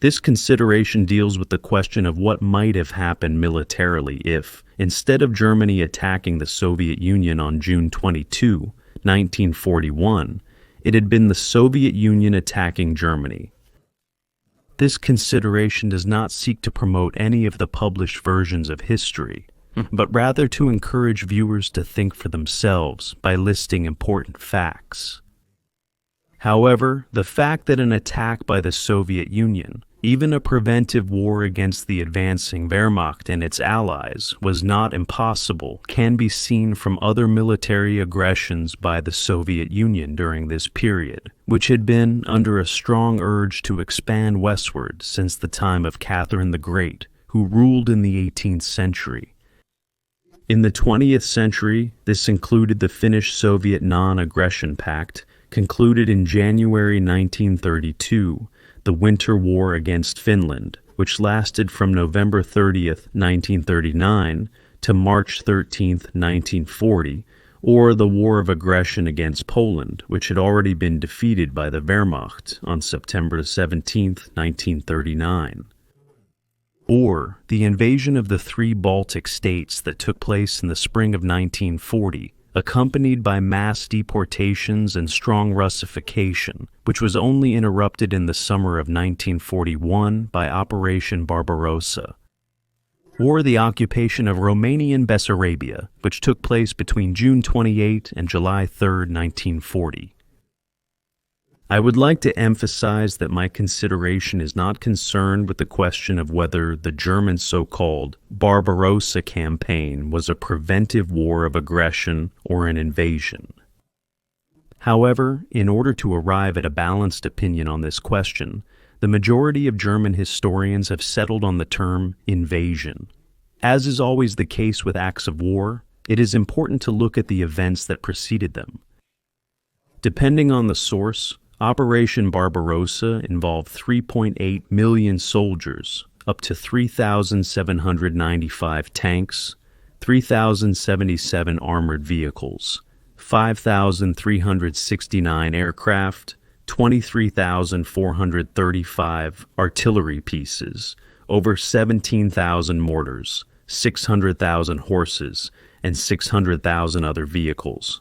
This consideration deals with the question of what might have happened militarily if, instead of Germany attacking the Soviet Union on June 22, 1941, it had been the Soviet Union attacking Germany. This consideration does not seek to promote any of the published versions of history, but rather to encourage viewers to think for themselves by listing important facts. However, the fact that an attack by the Soviet Union, even a preventive war against the advancing Wehrmacht and its allies, was not impossible can be seen from other military aggressions by the Soviet Union during this period, which had been under a strong urge to expand westward since the time of Catherine the Great, who ruled in the 18th century. In the 20th century, this included the Finnish-Soviet Non-Aggression Pact, concluded in January 1932, the Winter War against Finland, which lasted from November 30th, 1939 to March 13th, 1940, or the War of Aggression against Poland, which had already been defeated by the Wehrmacht on September 17th, 1939. Or the invasion of the 3 Baltic states that took place in the spring of 1940, accompanied by mass deportations and strong Russification, which was only interrupted in the summer of 1941 by Operation Barbarossa. Or the occupation of Romanian Bessarabia, which took place between June 28 and July 3, 1940. I would like to emphasize that my consideration is not concerned with the question of whether the German so-called Barbarossa campaign was a preventive war of aggression or an invasion. However, in order to arrive at a balanced opinion on this question, the majority of German historians have settled on the term invasion. As is always the case with acts of war, it is important to look at the events that preceded them. Depending on the source, Operation Barbarossa involved 3.8 million soldiers, up to 3,795 tanks, 3,077 armored vehicles, 5,369 aircraft, 23,435 artillery pieces, over 17,000 mortars, 600,000 horses, and 600,000 other vehicles.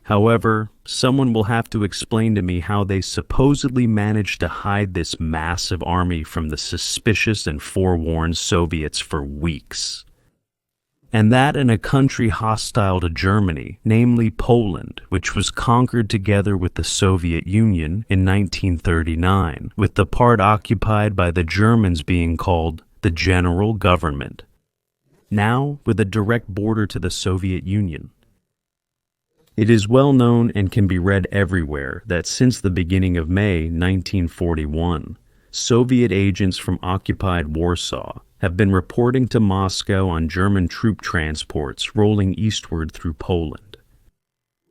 However, someone will have to explain to me how they supposedly managed to hide this massive army from the suspicious and forewarned Soviets for weeks. And that in a country hostile to Germany, namely Poland, which was conquered together with the Soviet Union in 1939, with the part occupied by the Germans being called the General Government, now with a direct border to the Soviet Union. It is well known and can be read everywhere that since the beginning of May 1941, Soviet agents from occupied Warsaw have been reporting to Moscow on German troop transports rolling eastward through Poland.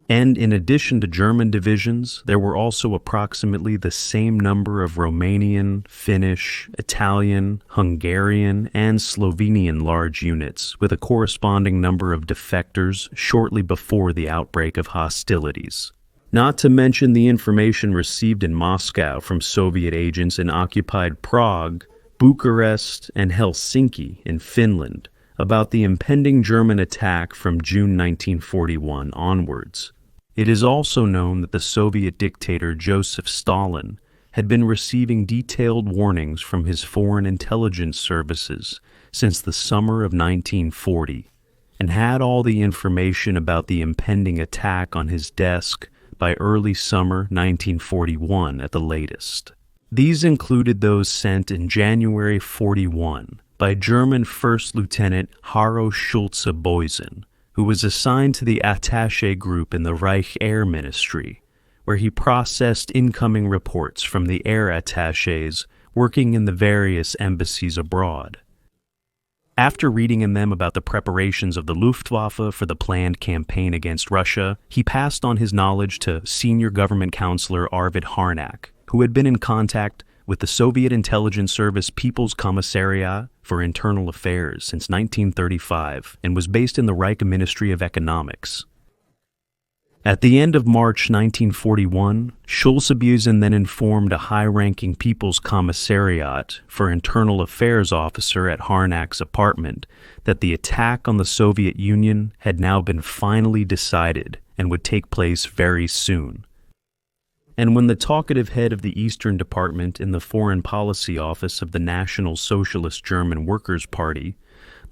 And in addition to German divisions, there were also approximately the same number of Romanian, Finnish, Italian, Hungarian, and Slovenian large units, with a corresponding number of defectors shortly before the outbreak of hostilities. Not to mention the information received in Moscow from Soviet agents in occupied Prague, Bucharest, and Helsinki in Finland about the impending German attack from June 1941 onwards. It is also known that the Soviet dictator Joseph Stalin had been receiving detailed warnings from his foreign intelligence services since the summer of 1940 and had all the information about the impending attack on his desk by early summer 1941 at the latest. These included those sent in January 41 by German First Lieutenant Haro Schulze-Boysen, who was assigned to the attaché group in the Reich Air Ministry, where he processed incoming reports from the air attachés working in the various embassies abroad. After reading in them about the preparations of the Luftwaffe for the planned campaign against Russia, he passed on his knowledge to senior government counselor Arvid Harnack, who had been in contact with the Soviet intelligence service People's Commissariat for Internal Affairs since 1935 and was based in the Reich Ministry of Economics. At the end of March 1941, Schulze-Busen then informed a high-ranking People's Commissariat for Internal Affairs officer at Harnack's apartment that the attack on the Soviet Union had now been finally decided and would take place very soon. And when the talkative head of the Eastern Department in the Foreign Policy Office of the National Socialist German Workers' Party,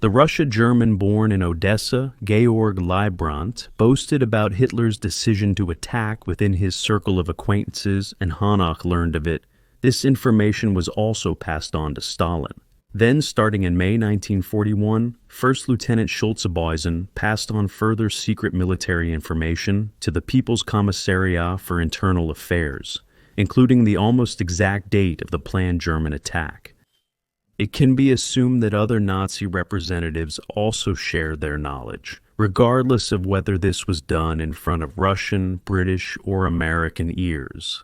the Russia-German-born in Odessa, Georg Leibrandt, boasted about Hitler's decision to attack within his circle of acquaintances, and Hanach learned of it, this information was also passed on to Stalin. Then, starting in May 1941, First Lieutenant Schulze-Busen passed on further secret military information to the People's Commissariat for Internal Affairs, including the almost exact date of the planned German attack. It can be assumed that other Nazi representatives also shared their knowledge, regardless of whether this was done in front of Russian, British, or American ears.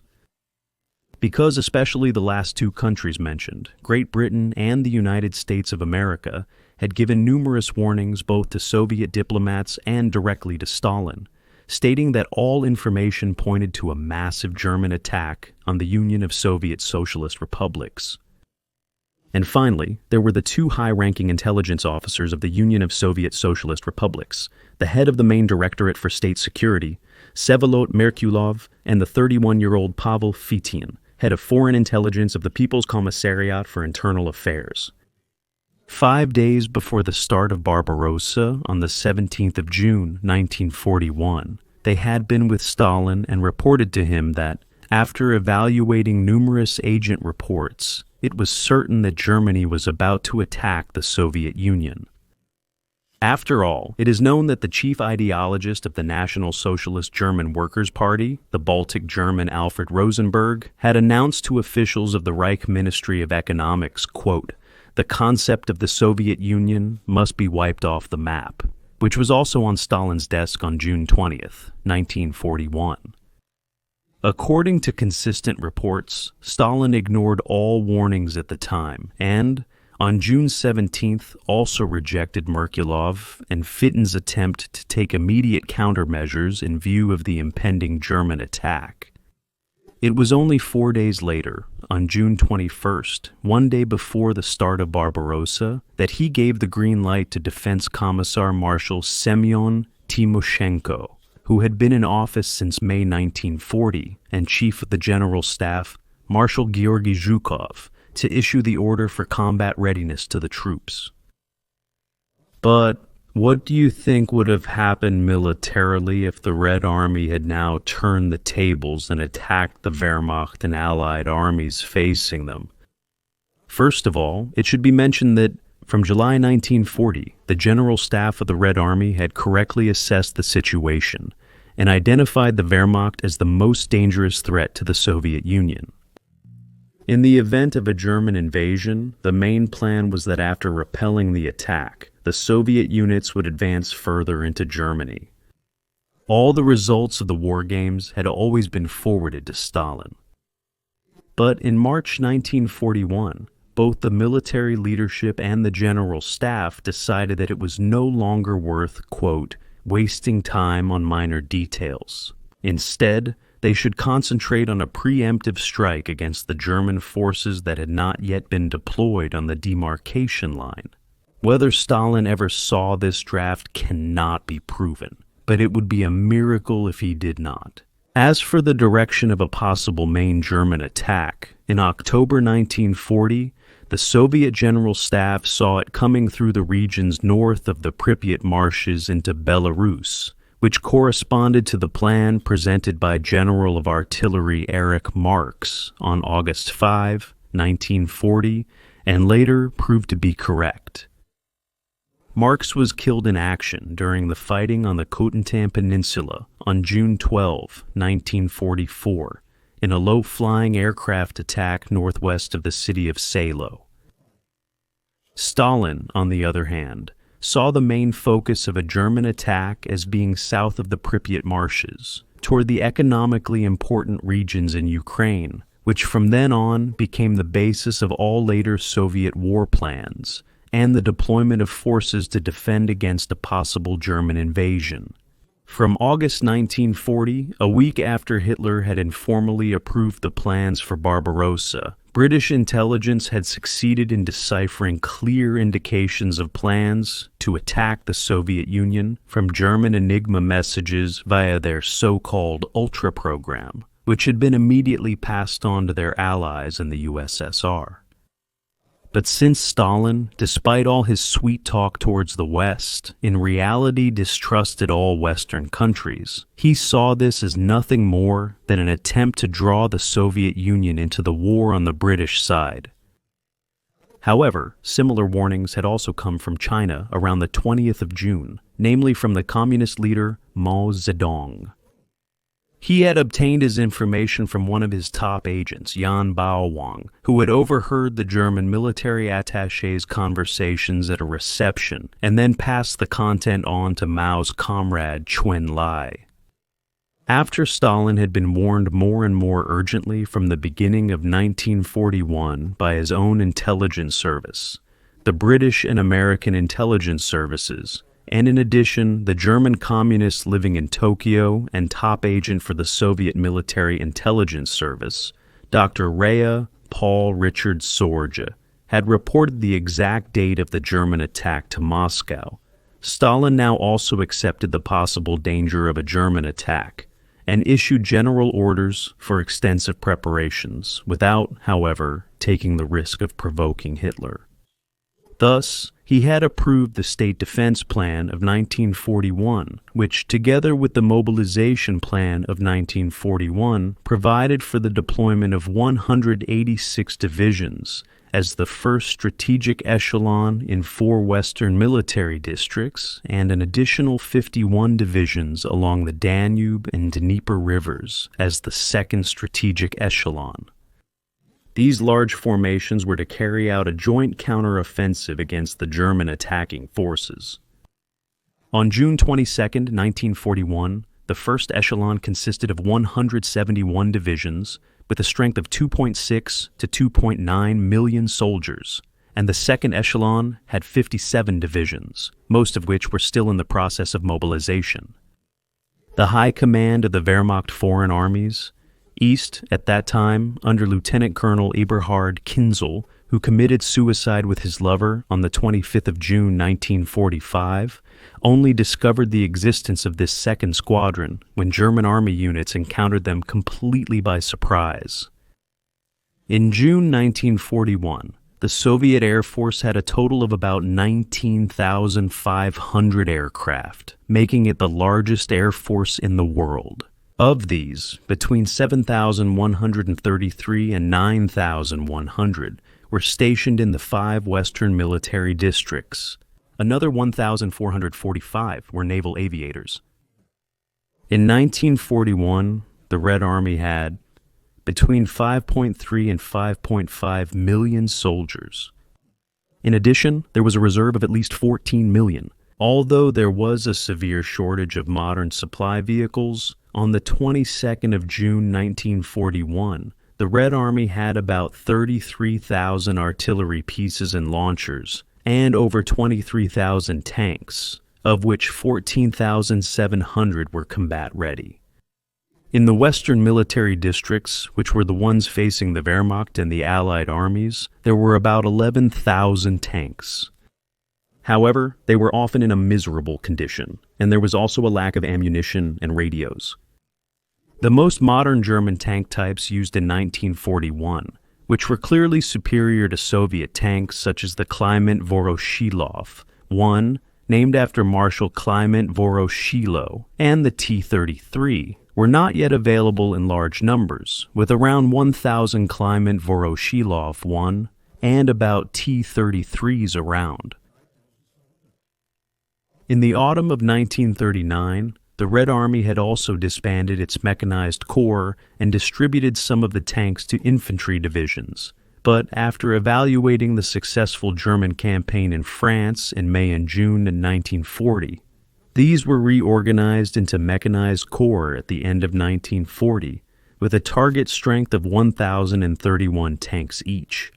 Because especially the last two countries mentioned, Great Britain and the United States of America, had given numerous warnings both to Soviet diplomats and directly to Stalin, stating that all information pointed to a massive German attack on the Union of Soviet Socialist Republics. And finally, there were the two high-ranking intelligence officers of the Union of Soviet Socialist Republics, the head of the main directorate for state security, Vsevolod Merkulov, and the 31-year-old Pavel Fitian, head of foreign intelligence of the People's Commissariat for Internal Affairs. 5 days before the start of Barbarossa, on the 17th of June, 1941, they had been with Stalin and reported to him that, after evaluating numerous agent reports, it was certain that Germany was about to attack the Soviet Union. After all, it is known that the chief ideologist of the National Socialist German Workers' Party, the Baltic German Alfred Rosenberg, had announced to officials of the Reich Ministry of Economics, quote, "The concept of the Soviet Union must be wiped off the map," which was also on Stalin's desk on June 20th, 1941. According to consistent reports, Stalin ignored all warnings at the time and, on June 17th, also rejected Merkulov and Fitton's attempt to take immediate countermeasures in view of the impending German attack. It was only 4 days later, on June 21st, one day before the start of Barbarossa, that he gave the green light to Defense Commissar Marshal Semyon Timoshenko, who had been in office since May 1940, and Chief of the General Staff, Marshal Georgy Zhukov, to issue the order for combat readiness to the troops. But what do you think would have happened militarily if the Red Army had now turned the tables and attacked the Wehrmacht and Allied armies facing them? First of all, it should be mentioned that from July 1940, the General Staff of the Red Army had correctly assessed the situation and identified the Wehrmacht as the most dangerous threat to the Soviet Union. In the event of a German invasion, the main plan was that after repelling the attack, the Soviet units would advance further into Germany. All the results of the war games had always been forwarded to Stalin. But in March 1941, both the military leadership and the general staff decided that it was no longer worth, quote, wasting time on minor details. Instead, they should concentrate on a preemptive strike against the German forces that had not yet been deployed on the demarcation line. Whether Stalin ever saw this draft cannot be proven, but it would be a miracle if he did not. As for the direction of a possible main German attack, in October 1940, the Soviet General Staff saw it coming through the regions north of the Pripyat marshes into Belarus, which corresponded to the plan presented by General of Artillery Erich Marx on August 5, 1940, and later proved to be correct. Marx was killed in action during the fighting on the Kotentan Peninsula on June 12, 1944, in a low-flying aircraft attack northwest of the city of Salo. Stalin, on the other hand, saw the main focus of a German attack as being south of the Pripyat marshes, toward the economically important regions in Ukraine, which from then on became the basis of all later Soviet war plans, and the deployment of forces to defend against a possible German invasion. From August 1940, a week after Hitler had informally approved the plans for Barbarossa, British intelligence had succeeded in deciphering clear indications of plans to attack the Soviet Union from German Enigma messages via their so-called Ultra program, which had been immediately passed on to their allies in the USSR. But since Stalin, despite all his sweet talk towards the West, in reality distrusted all Western countries, he saw this as nothing more than an attempt to draw the Soviet Union into the war on the British side. However, similar warnings had also come from China around the 20th of June, namely from the communist leader Mao Zedong. He had obtained his information from one of his top agents, Yan Baowang, who had overheard the German military attaché's conversations at a reception and then passed the content on to Mao's comrade Chuen Lai. After Stalin had been warned more and more urgently from the beginning of 1941 by his own intelligence service, the British and American intelligence services, and in addition, the German communists living in Tokyo and top agent for the Soviet Military Intelligence Service, Dr. Rhea Paul Richard Sorge, had reported the exact date of the German attack to Moscow. Stalin now also accepted the possible danger of a German attack and issued general orders for extensive preparations, without, however, taking the risk of provoking Hitler. Thus, he had approved the State Defense Plan of 1941, which, together with the Mobilization Plan of 1941, provided for the deployment of 186 divisions as the first strategic echelon in 4 Western military districts and an additional 51 divisions along the Danube and Dnieper rivers as the second strategic echelon. These large formations were to carry out a joint counteroffensive against the German attacking forces. On June 22, 1941, the first echelon consisted of 171 divisions with a strength of 2.6 to 2.9 million soldiers, and the second echelon had 57 divisions, most of which were still in the process of mobilization. The high command of the Wehrmacht foreign armies, East, at that time, under Lieutenant Colonel Eberhard Kinzel, who committed suicide with his lover on the 25th of June 1945, only discovered the existence of this second squadron when German army units encountered them completely by surprise. In June 1941, the Soviet Air Force had a total of about 19,500 aircraft, making it the largest air force in the world. Of these, between 7,133 and 9,100 were stationed in the 5 Western military districts. Another 1,445 were naval aviators. In 1941, the Red Army had between 5.3 and 5.5 million soldiers. In addition, there was a reserve of at least 14 million. Although there was a severe shortage of modern supply vehicles, on the 22nd of June 1941, the Red Army had about 33,000 artillery pieces and launchers, and over 23,000 tanks, of which 14,700 were combat-ready. In the Western military districts, which were the ones facing the Wehrmacht and the Allied armies, there were about 11,000 tanks. However, they were often in a miserable condition, and there was also a lack of ammunition and radios. The most modern German tank types used in 1941, which were clearly superior to Soviet tanks such as the Kliment Voroshilov, one named after Marshal Kliment Voroshilo, and the T-33, were not yet available in large numbers, with around 1,000 Kliment Voroshilov 1 and about T-33s around. In the autumn of 1939, the Red Army had also disbanded its mechanized corps and distributed some of the tanks to infantry divisions. But after evaluating the successful German campaign in France in May and June in 1940, these were reorganized into mechanized corps at the end of 1940, with a target strength of 1,031 tanks each.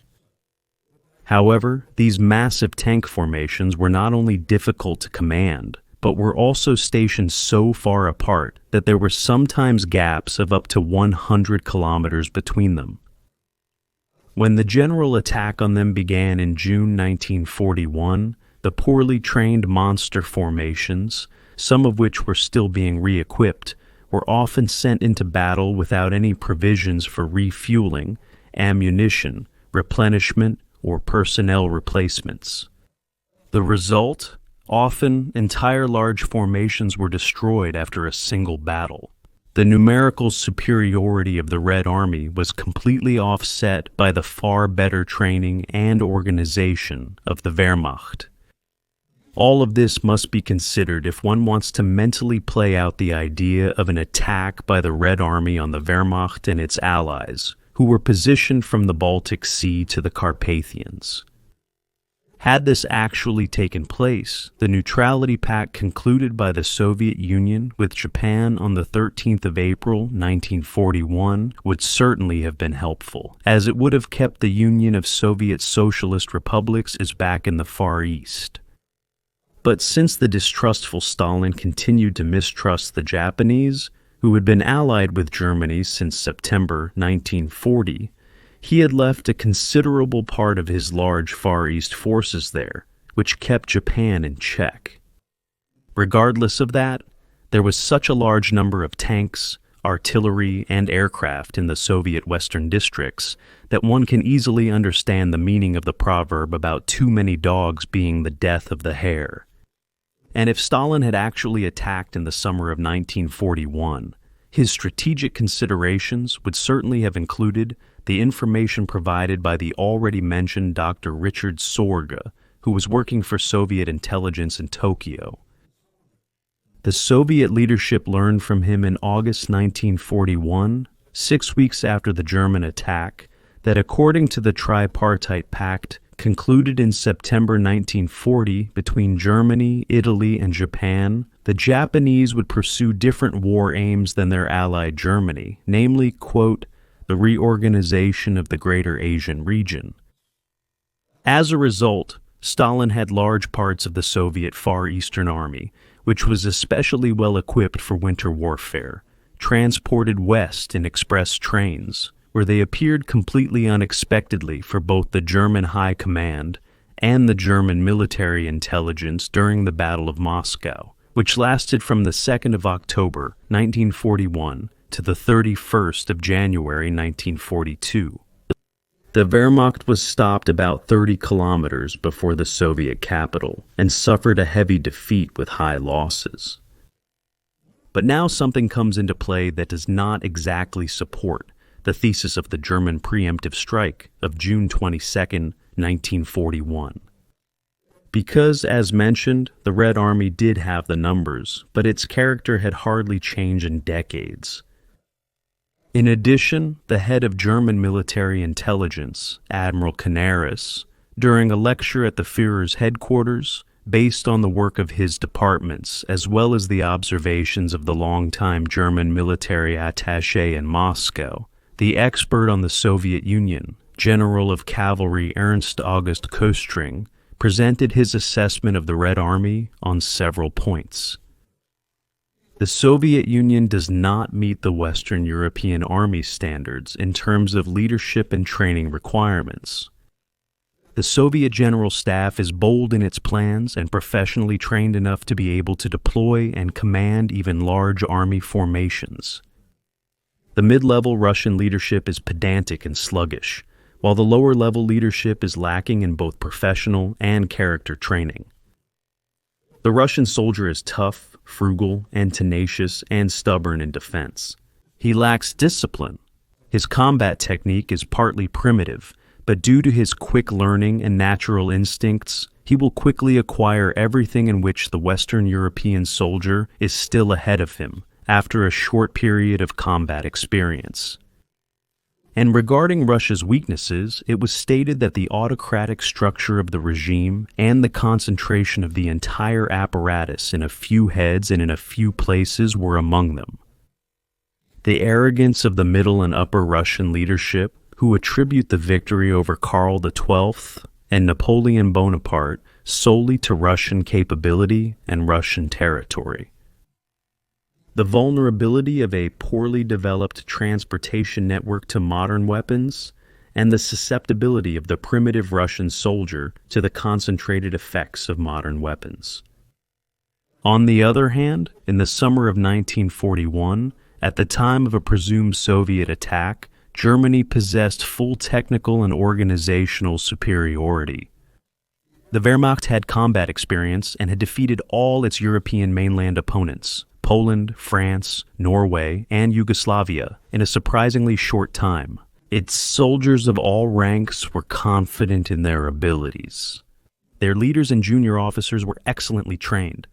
However, these massive tank formations were not only difficult to command, but were also stationed so far apart that there were sometimes gaps of up to 100 kilometers between them. When the general attack on them began in June 1941, the poorly trained monster formations, some of which were still being re-equipped, were often sent into battle without any provisions for refueling, ammunition, replenishment, or personnel replacements. The result? Often, entire large formations were destroyed after a single battle. The numerical superiority of the Red Army was completely offset by the far better training and organization of the Wehrmacht. All of this must be considered if one wants to mentally play out the idea of an attack by the Red Army on the Wehrmacht and its allies, who were positioned from the Baltic Sea to the Carpathians. Had this actually taken place, the neutrality pact concluded by the Soviet Union with Japan on the 13th of April 1941 would certainly have been helpful, as it would have kept the Union of Soviet Socialist Republics as back in the Far East. But since the distrustful Stalin continued to mistrust the Japanese, who had been allied with Germany since September 1940, he had left a considerable part of his large Far East forces there, which kept Japan in check. Regardless of that, there was such a large number of tanks, artillery, and aircraft in the Soviet Western districts that one can easily understand the meaning of the proverb about too many dogs being the death of the hare. And if Stalin had actually attacked in the summer of 1941, his strategic considerations would certainly have included the information provided by the already mentioned Dr. Richard Sorge, who was working for Soviet intelligence in Tokyo. The Soviet leadership learned from him in August 1941, 6 weeks after the German attack, that according to the Tripartite Pact concluded in September 1940 between Germany, Italy, and Japan, the Japanese would pursue different war aims than their ally Germany, namely, quote, the reorganization of the Greater Asian region. As a result, Stalin had large parts of the Soviet Far Eastern Army, which was especially well equipped for winter warfare, transported west in express trains, where they appeared completely unexpectedly for both the German High Command and the German military intelligence during the Battle of Moscow, which lasted from the 2nd of October, 1941, to the 31st of January 1942. The Wehrmacht was stopped about 30 kilometers before the Soviet capital and suffered a heavy defeat with high losses. But now something comes into play that does not exactly support the thesis of the German preemptive strike of June 22, 1941. Because, as mentioned, the Red Army did have the numbers, but its character had hardly changed in decades. In addition, the head of German military intelligence, Admiral Canaris, during a lecture at the Führer's headquarters, based on the work of his departments as well as the observations of the longtime German military attaché in Moscow, the expert on the Soviet Union, General of Cavalry Ernst August Köstring, presented his assessment of the Red Army on several points. The Soviet Union does not meet the Western European Army standards in terms of leadership and training requirements. The Soviet General Staff is bold in its plans and professionally trained enough to be able to deploy and command even large army formations. The mid-level Russian leadership is pedantic and sluggish, while the lower-level leadership is lacking in both professional and character training. The Russian soldier is tough, frugal, and tenacious and stubborn in defense. He lacks discipline. His combat technique is partly primitive, but due to his quick learning and natural instincts, he will quickly acquire everything in which the Western European soldier is still ahead of him after a short period of combat experience. And regarding Russia's weaknesses, it was stated that the autocratic structure of the regime and the concentration of the entire apparatus in a few heads and in a few places were among them. The arrogance of the middle and upper Russian leadership, who attribute the victory over Karl XII and Napoleon Bonaparte solely to Russian capability and Russian territory. The vulnerability of a poorly developed transportation network to modern weapons, and the susceptibility of the primitive Russian soldier to the concentrated effects of modern weapons. On the other hand, in the summer of 1941, at the time of a presumed Soviet attack, Germany possessed full technical and organizational superiority. The Wehrmacht had combat experience and had defeated all its European mainland opponents, Poland, France, Norway, and Yugoslavia, in a surprisingly short time. Its soldiers of all ranks were confident in their abilities. Their leaders and junior officers were excellently trained.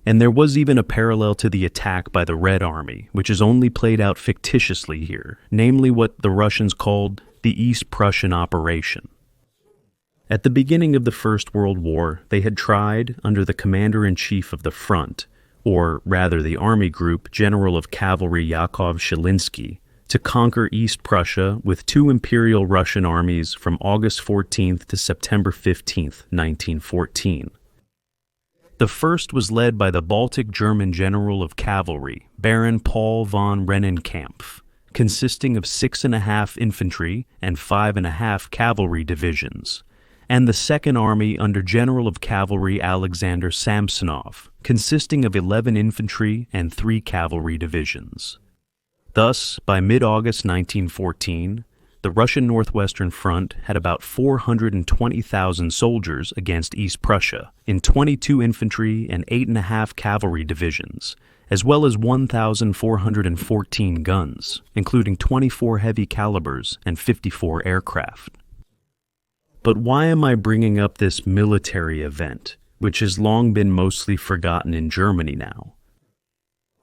And there was even a parallel to the attack by the Red Army, which is only played out fictitiously here, namely what the Russians called the East Prussian Operation. At the beginning of the First World War, they had tried, under the commander-in-chief of the front, or rather the army group, General of Cavalry Yakov Shilinsky, to conquer East Prussia with two Imperial Russian armies from August 14th to September 15th, 1914. The first was led by the Baltic German General of Cavalry, Baron Paul von Rennenkampf, consisting of 6.5 infantry and 5.5 cavalry divisions, and the Second Army under General of Cavalry Alexander Samsonov, consisting of 11 infantry and 3 cavalry divisions. Thus, by mid-August 1914, the Russian Northwestern Front had about 420,000 soldiers against East Prussia in 22 infantry and 8.5 cavalry divisions, as well as 1,414 guns, including 24 heavy calibers and 54 aircraft. But why am I bringing up this military event, which has long been mostly forgotten in Germany now?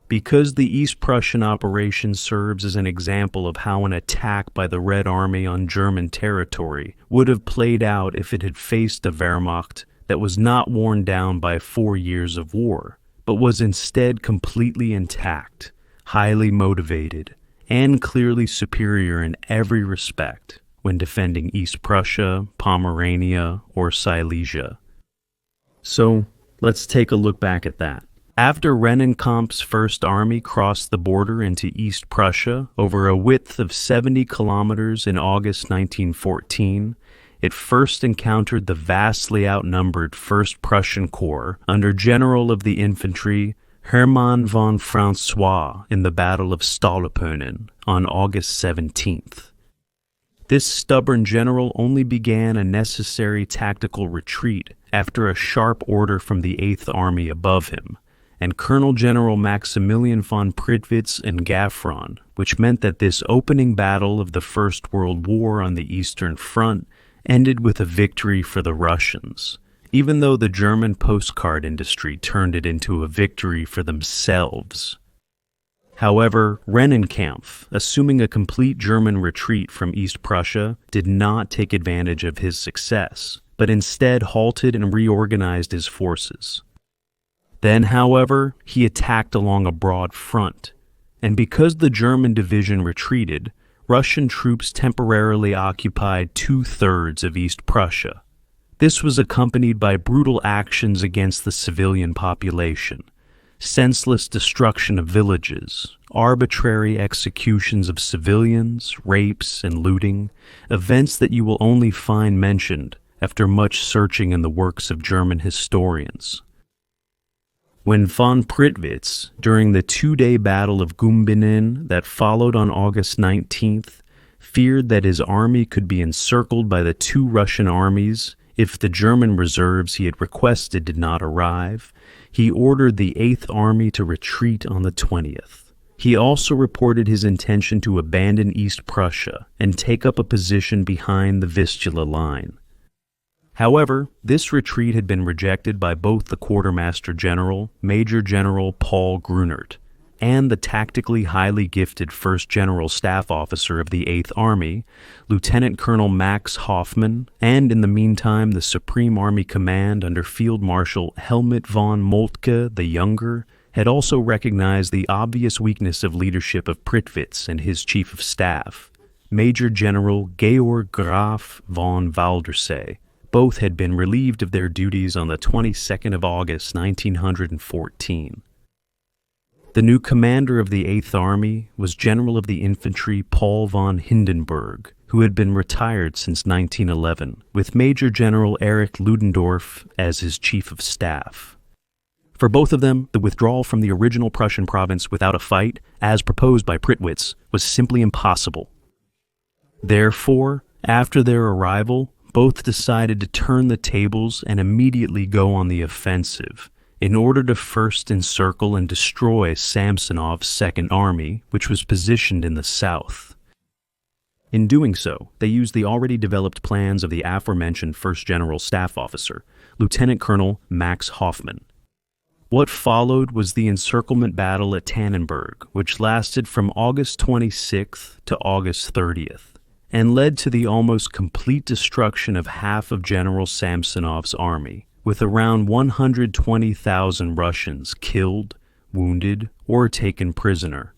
Because the East Prussian operation serves as an example of how an attack by the Red Army on German territory would have played out if it had faced a Wehrmacht that was not worn down by 4 years of war, but was instead completely intact, highly motivated, and clearly superior in every respect when defending East Prussia, Pomerania, or Silesia. So, let's take a look back at that. After Rennenkampf's First Army crossed the border into East Prussia over a width of 70 kilometers in August 1914, it first encountered the vastly outnumbered 1st Prussian Corps under General of the Infantry Hermann von Francois in the Battle of Stallupönen on August 17th. This stubborn general only began a necessary tactical retreat after a sharp order from the 8th Army above him, and Colonel General Maximilian von Prittwitz and Gaffron, which meant that this opening battle of the First World War on the Eastern Front ended with a victory for the Russians, even though the German postcard industry turned it into a victory for themselves. However, Rennenkampf, assuming a complete German retreat from East Prussia, did not take advantage of his success, but instead halted and reorganized his forces. Then, however, he attacked along a broad front, and because the German division retreated, Russian troops temporarily occupied 2/3 of East Prussia. This was accompanied by brutal actions against the civilian population, senseless destruction of villages, arbitrary executions of civilians, rapes, and looting, events that you will only find mentioned after much searching in the works of German historians. When von Prittwitz, during the 2-day Battle of Gumbinnen that followed on August 19th, feared that his army could be encircled by the 2 Russian armies if the German reserves he had requested did not arrive, he ordered the 8th Army to retreat on the 20th. He also reported his intention to abandon East Prussia and take up a position behind the Vistula line. However, this retreat had been rejected by both the Quartermaster General, Major General Paul Grunert, and the tactically highly gifted 1st General Staff Officer of the 8th Army, Lieutenant Colonel Max Hoffmann, and in the meantime the Supreme Army Command under Field Marshal Helmut von Moltke the Younger had also recognized the obvious weakness of leadership of Prittwitz and his Chief of Staff, Major General Georg Graf von Waldersee, Both had been relieved of their duties on the 22nd of August, 1914. The new commander of the Eighth Army was General of the Infantry Paul von Hindenburg, who had been retired since 1911, with Major General Erich Ludendorff as his chief of staff. For both of them, the withdrawal from the original Prussian province without a fight, as proposed by Prittwitz, was simply impossible. Therefore, after their arrival, both decided to turn the tables and immediately go on the offensive, in order to first encircle and destroy Samsonov's Second Army, which was positioned in the south. In doing so, they used the already developed plans of the aforementioned First General Staff Officer, Lieutenant Colonel Max Hoffmann. What followed was the encirclement battle at Tannenberg, which lasted from August 26th to August 30th, and led to the almost complete destruction of half of General Samsonov's army, with around 120,000 Russians killed, wounded, or taken prisoner,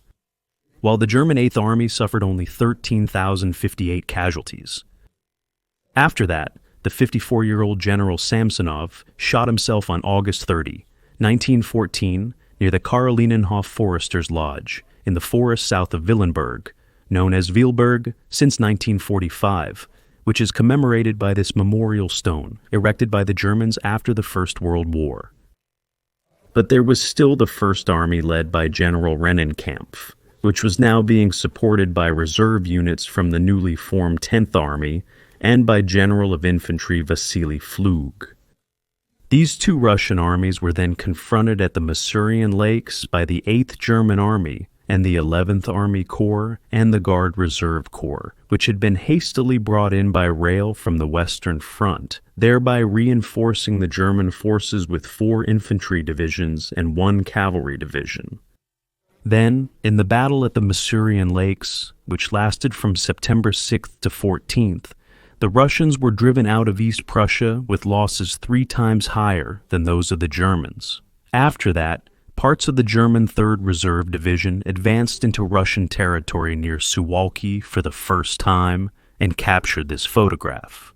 while the German Eighth Army suffered only 13,058 casualties. After that, the 54-year-old General Samsonov shot himself on August 30, 1914, near the Karolinenhof Foresters Lodge, in the forest south of Willenberg, known as Wielberg since 1945, which is commemorated by this memorial stone erected by the Germans after the First World War. But there was still the First Army led by General Rennenkampf, which was now being supported by reserve units from the newly formed 10th Army and by General of Infantry Vasily Pflug. These two Russian armies were then confronted at the Masurian Lakes by the 8th German Army and the 11th Army Corps and the Guard Reserve Corps, which had been hastily brought in by rail from the Western Front, thereby reinforcing the German forces with 4 infantry divisions and 1 cavalry division. Then, in the battle at the Masurian Lakes, which lasted from September 6th to 14th, the Russians were driven out of East Prussia with losses 3 times higher than those of the Germans. After that, parts of the German 3rd Reserve Division advanced into Russian territory near Suwalki for the first time and captured this photograph.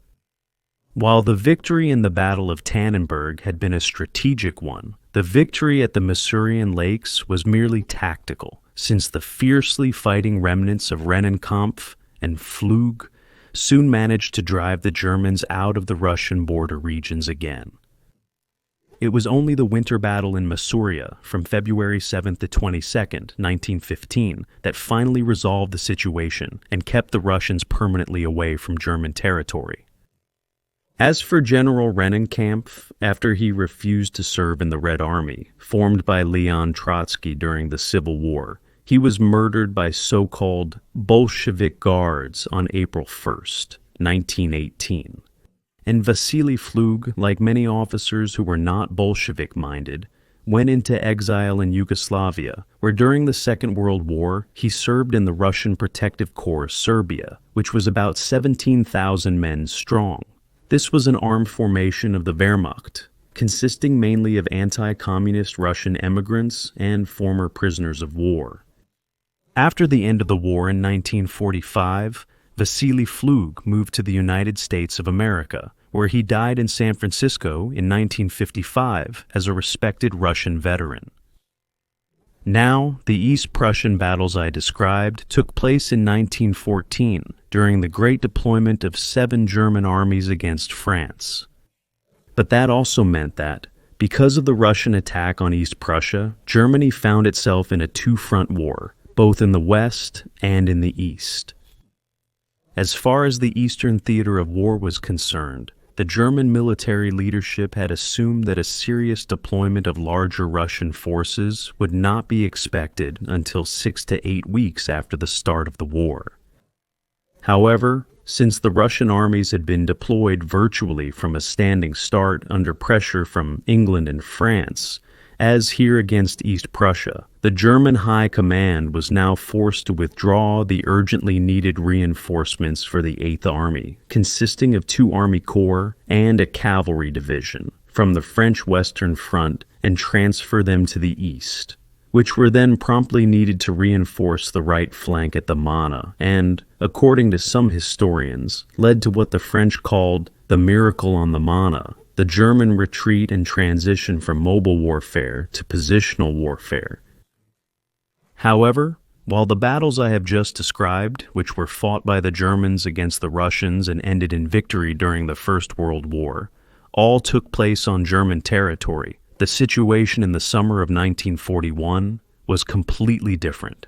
While the victory in the Battle of Tannenberg had been a strategic one, the victory at the Masurian Lakes was merely tactical, since the fiercely fighting remnants of Rennenkampf and Pflug soon managed to drive the Germans out of the Russian border regions again. It was only the winter battle in Masuria from February 7th to 22nd, 1915, that finally resolved the situation and kept the Russians permanently away from German territory. As for General Rennenkampf, after he refused to serve in the Red Army, formed by Leon Trotsky during the Civil War, he was murdered by so-called Bolshevik guards on April 1st, 1918. And Vasily Pflug, like many officers who were not Bolshevik-minded, went into exile in Yugoslavia, where during the Second World War he served in the Russian Protective Corps Serbia, which was about 17,000 men strong. This was an armed formation of the Wehrmacht, consisting mainly of anti-communist Russian immigrants and former prisoners of war. After the end of the war in 1945, Vasily Pflug moved to the United States of America, where he died in San Francisco in 1955 as a respected Russian veteran. Now, the East Prussian battles I described took place in 1914 during the great deployment of 7 German armies against France. But that also meant that, because of the Russian attack on East Prussia, Germany found itself in a 2-front war, both in the West and in the East. As far as the Eastern theater of war was concerned, the German military leadership had assumed that a serious deployment of larger Russian forces would not be expected until 6 to 8 weeks after the start of the war. However, since the Russian armies had been deployed virtually from a standing start under pressure from England and France, as here against East Prussia, the German High Command was now forced to withdraw the urgently needed reinforcements for the 8th Army, consisting of 2 Army Corps and a cavalry division, from the French Western Front and transfer them to the east, which were then promptly needed to reinforce the right flank at the Mana and, according to some historians, led to what the French called the miracle on the Mana, the German retreat and transition from mobile warfare to positional warfare. However, while the battles I have just described, which were fought by the Germans against the Russians and ended in victory during the First World War, all took place on German territory, the situation in the summer of 1941 was completely different.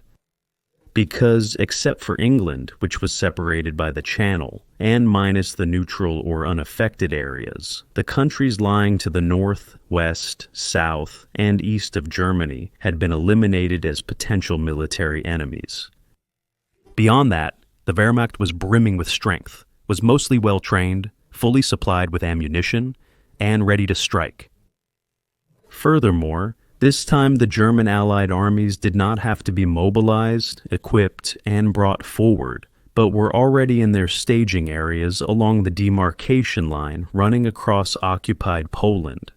Because, except for England, which was separated by the Channel, and minus the neutral or unaffected areas, the countries lying to the north, west, south, and east of Germany had been eliminated as potential military enemies. Beyond that, the Wehrmacht was brimming with strength, was mostly well-trained, fully supplied with ammunition, and ready to strike. Furthermore, this time the German Allied armies did not have to be mobilized, equipped, and brought forward, but were already in their staging areas along the demarcation line running across occupied Poland,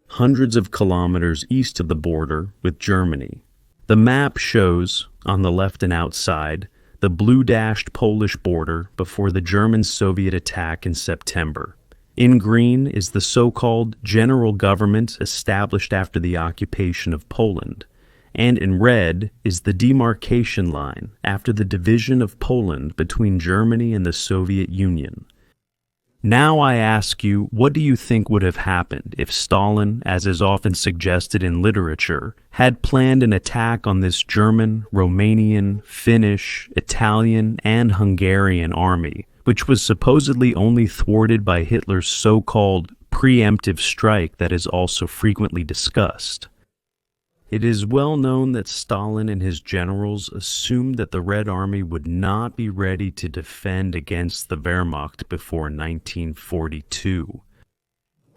hundreds of kilometers east of the border with Germany. The map shows, on the left and outside, the blue-dashed Polish border before the German-Soviet attack in September. In green is the so-called general government established after the occupation of Poland, and in red is the demarcation line after the division of Poland between Germany and the Soviet Union. Now I ask you, what do you think would have happened if Stalin, as is often suggested in literature, had planned an attack on this German, Romanian, Finnish, Italian, and Hungarian army, which was supposedly only thwarted by Hitler's so-called preemptive strike that is also frequently discussed? It is well known that Stalin and his generals assumed that the Red Army would not be ready to defend against the Wehrmacht before 1942.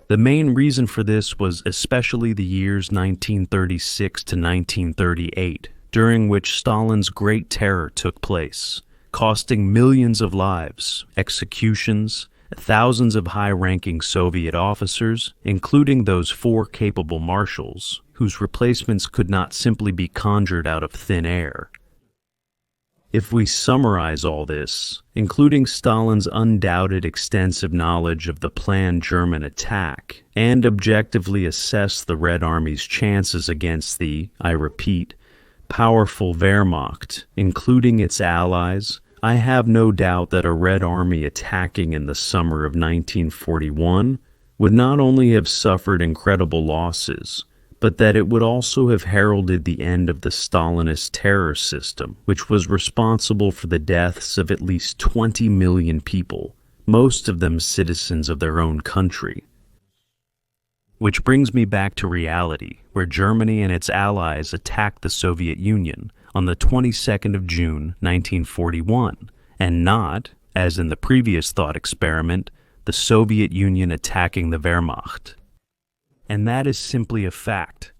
The main reason for this was especially the years 1936 to 1938, during which Stalin's Great Terror took place, costing millions of lives, executions, thousands of high-ranking Soviet officers, including those 4 capable marshals, whose replacements could not simply be conjured out of thin air. If we summarize all this, including Stalin's undoubted extensive knowledge of the planned German attack, and objectively assess the Red Army's chances against the, I repeat, powerful Wehrmacht, including its allies, I have no doubt that a Red Army attacking in the summer of 1941 would not only have suffered incredible losses, but that it would also have heralded the end of the Stalinist terror system, which was responsible for the deaths of at least 20 million people, most of them citizens of their own country. Which brings me back to reality, where Germany and its allies attacked the Soviet Union on the 22nd of June, 1941, and not, as in the previous thought experiment, the Soviet Union attacking the Wehrmacht. And that is simply a fact,